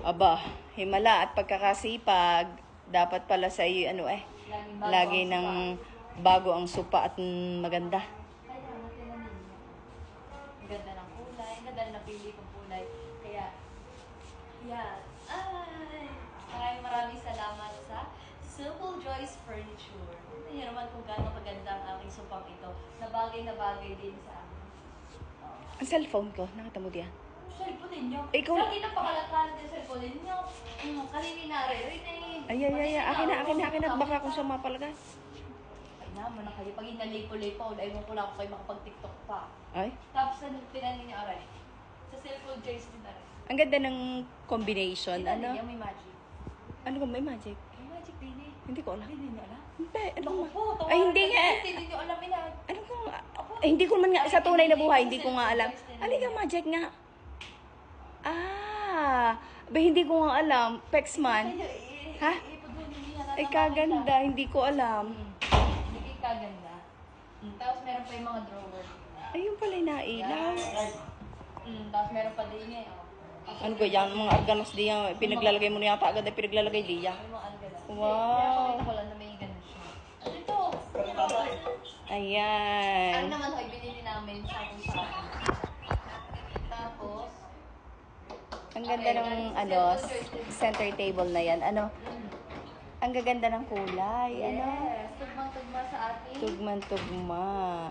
Aba, himala at pagkakasipag. Dapat pala sa iyo, lagi ng bago ang supa at maganda. Kaya, matinan ninyo. Ang ganda ng kulay, ang ganda na napili kong kulay. Kaya, yan. Ay, maraming salamat sa Simple Joy's Furniture. Tignan niyo naman kung gaano kaganda ang aking supang ito. Na bagay din sa amin. Ang cellphone ko, nakita mo diyan? Cellphone ninyo. Ikaw... Lagi na pakalakalan din cellphone ninyo. Kanini naririnig. Akin na. Baka kung sumapalagan. Ay naman na kayo. Pag inalipo-lipo, ay mo ko lang kayo makapag-tiktok pa. Ay? Tapos tinanin niyo aray. Sa cellphone Joyce din aray. Ang ganda ng combination. Tinanin niyo may magic. Ano ba may magic? May magic din eh. Hindi ko alam. Hindi niyo alam? Hindi. Ay, hindi nga. Hindi niyo alam ina. Ano ko nga? Hindi ko man nga sa tunay na buhay, hindi ko nga alam. Alika, magic nga. Hindi ko nga alam. Pexman. Ha? Ay, kaganda. Hindi ko alam. Hindi kaganda. Tapos meron pa yung mga drawer. Ayun pala yung nailaw. Tapos meron pa din eh. Ano ba yan? Mga arganos diyan. Pinaglalagay mo na yata agad ay pinaglalagay diyan. May mga arganos. Wow. Kaya pakita ko lang na may ganun siya. Ito. Ayan. Ano naman ay binili namin sa akin sa akin. Tapos, ang ganda ng center table na yan. Ang gaganda ng kulay. yes, tugmang-tugma sa ating Tugman-tugma.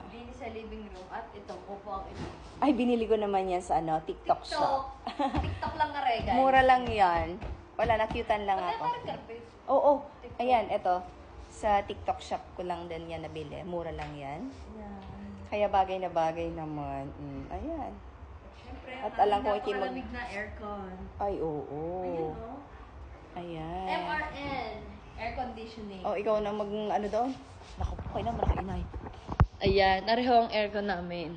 dini sa living room. At ito, upuan ito. Ay, binili ko naman yan sa TikTok shop. TikTok lang nga guys. Mura lang yan. Wala, nakyutan lang Pati ako. parang carpet. Oo. Ayan, eto. Sa TikTok shop ko lang din yan nabili. Mura lang yan. Yan. Kaya bagay na bagay naman. Ayan. Siyempre, At alam ko iti malamig na aircon. Ay, oo. Ayan, no? Ayan. MRN. Air conditioning. Oh, ikaw na doon? Naku po, kayo na malaki inay. Ayan, nareho ang aircon namin.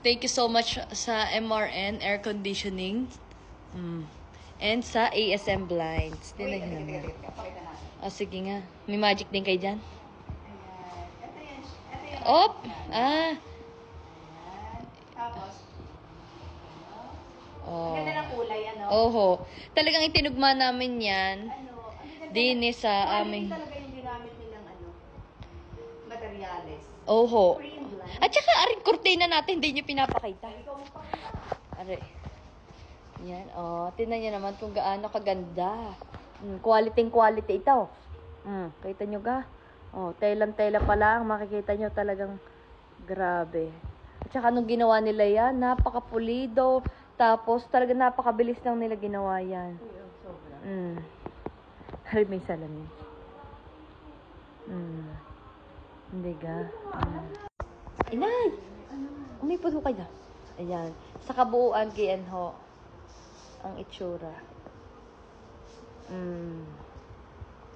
Thank you so much sa MRN Air Conditioning. And sa ASM Blinds. Tingnan nyo naman. Sige nga. May magic din kayo dyan. Op! Tapos, Oh. ganda ng kulay, Oho. Talagang itinugma namin yan. Din sa aming... talaga yung ginamit nilang materyales. Oho. At saka, aring kurtina natin, hindi nyo pinapakita. Ari. Yan, tingnan nyo naman kung gaano kaganda. Quality ito. Kita nyo ga? Telang-tela pa lang, makikita nyo talagang grabe. At saka nung ginawa nila yan, napakapulido. Tapos talaga napakabilis lang nila ginawa yan. Hari may salamin. Hindi ga. Inay! Umipod mo kayo. Ayan. Sa kabuuan, ho ang itsura.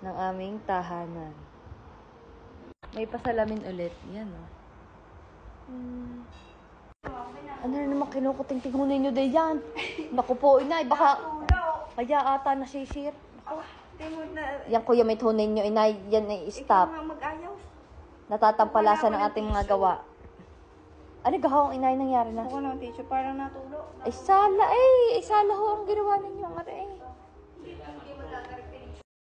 Ng aming tahanan. May pasalamin ulit. Yan, Ano na naman kinukuting-ting ninyo din yan? Naku po, inay. Baka kaya ata nasisir. Yan kuya, may tunay nyo, inay. Yan ay stop. Natatampalasan ng ating mga gawa. Ano gahawang inay nangyari na? Ako ng tissue, parang natulo. Ay sala ho ang ginawa ninyo. Ang